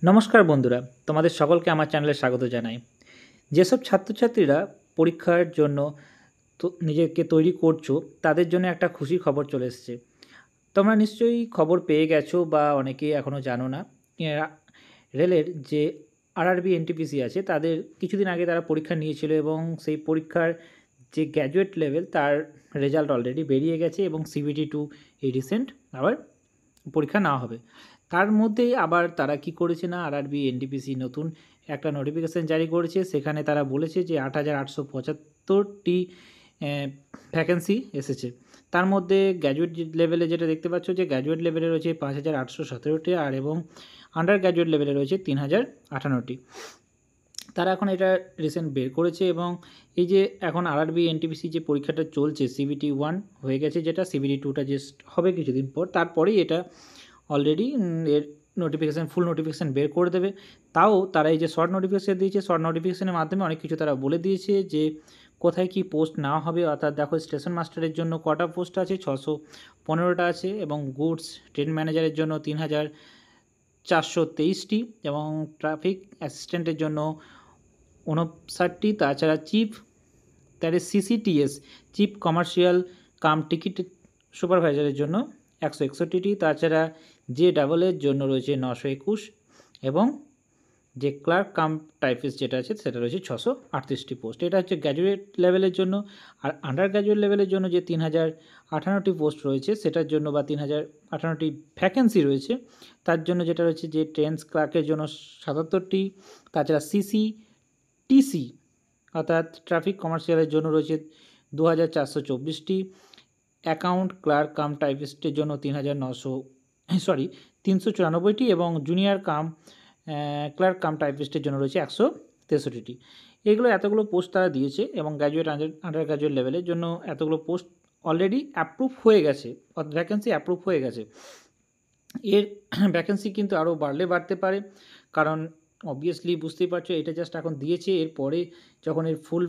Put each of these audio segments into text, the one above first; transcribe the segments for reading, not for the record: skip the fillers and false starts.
নমস্কার বন্ধুরা, তোমাদের সকলকে আমার চ্যানেলে স্বাগত জানাই। যেসব ছাত্রছাত্রীরা পরীক্ষার জন্য নিজেকে তৈরি করছো, তাদের জন্য একটা খুশির খবর চলে এসেছে। তোমরা নিশ্চয়ই খবর পেয়ে গেছো বা অনেকেই এখনও জানো না। রেলের যে আরআরবি এনটিপিসি আছে, তাদের কিছুদিন আগে তারা পরীক্ষা নিয়েছিল এবং সেই পরীক্ষার যে গ্র্যাজুয়েট লেভেল তার রেজাল্ট অলরেডি বেরিয়ে গেছে এবং CBT-2 এই রিসেন্ট আবার পরীক্ষা নেওয়া হবে। তার মধ্যেই আবার তারা কি করেছে না, আরআরবি এনটিপিসি নতুন একটা নোটিফিকেশান জারি করেছে। সেখানে তারা বলেছে যে 8,875টি ভ্যাকেন্সি এসেছে। তার মধ্যে গ্র্যাজুয়েট লেভেলে যেটা দেখতে পাচ্ছ যে গ্র্যাজুয়েট লেভেলে রয়েছে 5,817টি আর এবং আন্ডার গ্র্যাজুয়েট লেভেলে রয়েছে 3,058টি। তারা এখন এটা রিসেন্ট বের করেছে এবং এই যে এখন আরআরবি এনটিপিসি যে পরীক্ষাটা চলছে CBT-1 হয়ে গেছে, যেটা CBT-2টা জাস্ট হবে কিছুদিন পর, তারপরেই এটা অলরেডি এর নোটিফিকেশান ফুল নোটিফিকেশান বের করে দেবে। তাও তারা এই যে শর্ট নোটিফিকেশান দিয়েছে, শর্ট নোটিফিকেশানের মাধ্যমে অনেক কিছু তারা বলে দিয়েছে যে কোথায় কি পোস্ট নেওয়া হবে। অর্থাৎ দেখো, স্টেশন মাস্টারের জন্য কটা পোস্ট আছে, 615টা আছে এবং গুডস ট্রেন ম্যানেজারের জন্য 3,423টি এবং ট্রাফিক অ্যাসিস্ট্যান্টের জন্য 59টি। তাছাড়া CCTS chief commercial cum ticket সুপারভাইজারের জন্য 161টি। তাছাড়া JEEর জন্য রয়েছে 921 এবং যে ক্লার্ক কাম টাইপিস্ট যেটা আছে সেটা রয়েছে 638টি পোস্ট। এটা হচ্ছে গ্র্যাজুয়েট লেভেলের জন্য। আর আন্ডার গ্র্যাজুয়েট লেভেলের জন্য যে 3,058টি পোস্ট রয়েছে সেটার জন্য বা 3,058টি ভ্যাকেন্সি রয়েছে, তার জন্য যেটা রয়েছে যে ট্রেন্স ক্লার্কের জন্য 77টি। তাছাড়া CCTC অর্থাৎ ট্রাফিক কমার্শিয়ালের জন্য রয়েছে 2,424টি। অ্যাকাউন্ট ক্লার্ক কাম টাইপিস্টের জন্য 394টি এবং জুনিয়র ক্লার্ক কাম টাইপিস্টের জন্য রয়েছে 163টি। এতগুলো পোস্ট তারা দিয়েছে এবং গ্র্যাজুয়েট আন্ডার গ্র্যাজুয়েট লেভেলের জন্য এতগুলো পোস্ট অলরেডি অ্যাপ্রুভ হয়ে গেছে, ভ্যাকেন্সি অ্যাপ্রুভ হয়ে গেছে। এর ভ্যাকেন্সি কিন্তু আরও বাড়তে পারে, কারণ অবভিয়াসলি বুঝতেই পারছো এটা জাস্ট এখন দিয়েছে। এরপরে যখন এর ফুল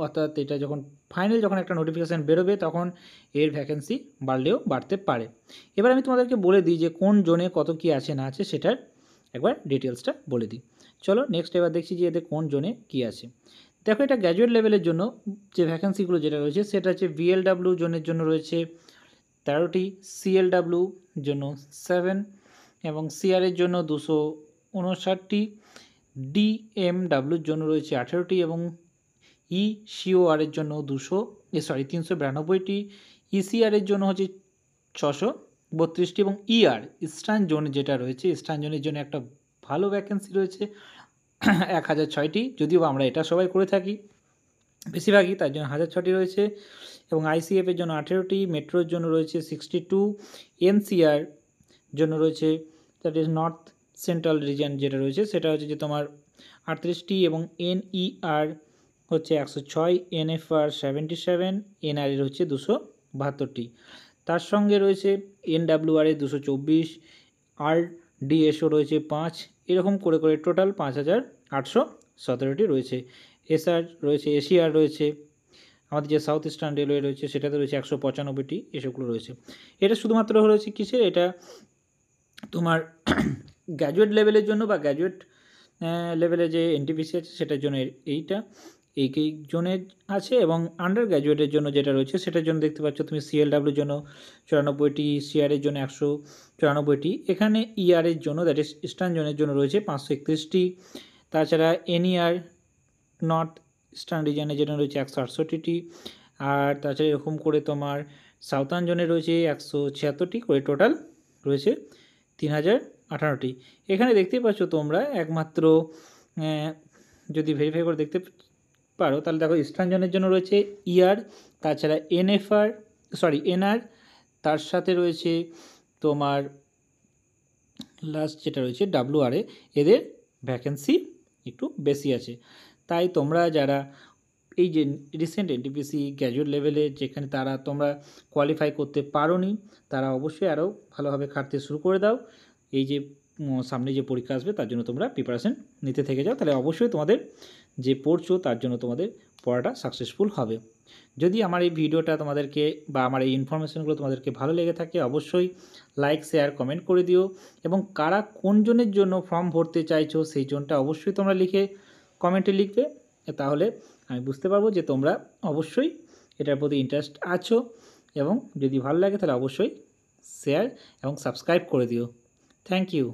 অর্থাৎ এটা যখন ফাইনাল যখন একটা নোটিফিকেশান বেরোবে তখন এর ভ্যাকেন্সি বাড়লেও বাড়তে পারে। এবার আমি তোমাদেরকে বলে দিই যে কোন জোনে কত কী আছে না আছে সেটার একবার ডিটেলসটা বলে দিই। চলো নেক্সট এবার দেখছি যে এদের কোন জোনে কী আছে। দেখো, এটা গ্র্যাজুয়েট লেভেলের জন্য যে ভ্যাকেন্সিগুলো যেটা রয়েছে সেটা হচ্ছে VLW জোনের জন্য রয়েছে 13টি, CLW জন্য 7 এবং CRের জন্য 259টি, DMWর জন্য রয়েছে 18টি এবং ECORের জন্য 392টি, ECRের জন্য হচ্ছে 632টি এবং ইস্টার্ন জোন যেটা রয়েছে, ইস্টার্ন জোনের জন্য একটা ভালো ভ্যাকেন্সি রয়েছে 1,006টি। যদিও আমরা এটা সবাই করে থাকি বেশিরভাগই, তার জন্য 1,006টি রয়েছে এবং ICFের জন্য 18টি, মেট্রোর জন্য রয়েছে 62, NCR জন্য রয়েছে that is north central reason যেটা রয়েছে সেটা হচ্ছে যে তোমার 38টি এবং NER হচ্ছে 106, NFR 77, NREর হচ্ছে 272টি। তার সঙ্গে রয়েছে NWR 224, RDSO রয়েছে 5, এরকম করে টোটাল 5,817টি রয়েছে। SR রয়েছে, ACR রয়েছে, আমাদের যে সাউথ ইস্টার্ন রেলওয়ে রয়েছে সেটাতে রয়েছে 195টি, এসবগুলো রয়েছে। এটা শুধুমাত্র রয়েছে কিসের, এটা তোমার গ্র্যাজুয়েট লেভেলের জন্য বা গ্র্যাজুয়েট লেভেলে যে এনটিপিসি আছে সেটার জন্য এই জোনের আছে এবং আন্ডার গ্র্যাজুয়েটের জন্য যেটা রয়েছে সেটার জন্য দেখতে পাচ্ছ তুমি CLWর জন্য 94টি, CRের জন্য 194টি, এখানে ERের জন্য দ্যাট ইজ ইস্টার্ন জোনের জন্য রয়েছে 531টি। তাছাড়া NER নর্থ ইস্টার্ন রিজনের জন্য রয়েছে 168টি আর তাছাড়া এরকম করে তোমার সাউথার্ন জোনে রয়েছে 176টি করে, টোটাল রয়েছে 3,058টি। এখানে দেখতেই পাচ্ছ তোমরা একমাত্র যদি ভেরিফাই করে দেখতে পারো তাহলে দেখো ইস্টার্ন জোনের জন্য রয়েছে ER, তাছাড়া NR, তার সাথে রয়েছে তোমার লাস্ট যেটা রয়েছে WRA, এদের ভ্যাকেন্সি একটু বেশি আছে। তাই তোমরা যারা এই যে রিসেন্ট এনটিপিসি গ্র্যাজুয়েট লেভেলে যেখানে তোমরা কোয়ালিফাই করতে পারোনি, তারা অবশ্যই আরও ভালোভাবে খাটতে শুরু করে দাও। এই যে সামনে যে পরীক্ষা আসবে তার জন্য তোমরা প্রিপারেশন নিতে থেকে যাও, তাহলে অবশ্যই তোমাদের যে পড়ছো তার জন্য তোমাদের পড়াটা সাকসেসফুল হবে। যদি আমার এই ভিডিওটা তোমাদেরকে বা আমার এই ইনফরমেশনগুলো তোমাদেরকে ভালো লেগে থাকে অবশ্যই লাইক, শেয়ার, কমেন্ট করে দিও এবং কারা কোন জনের জন্য ফর্ম ভরতে চাইছো সেই জোনটা অবশ্যই তোমরা লিখে কমেন্টে লিখবে। তাহলে আমি বুঝতে পারবো যে তোমরা অবশ্যই এটার প্রতি ইন্টারেস্ট আছো এবং যদি ভালো লাগে তাহলে অবশ্যই শেয়ার এবং সাবস্ক্রাইব করে দিও। Thank you.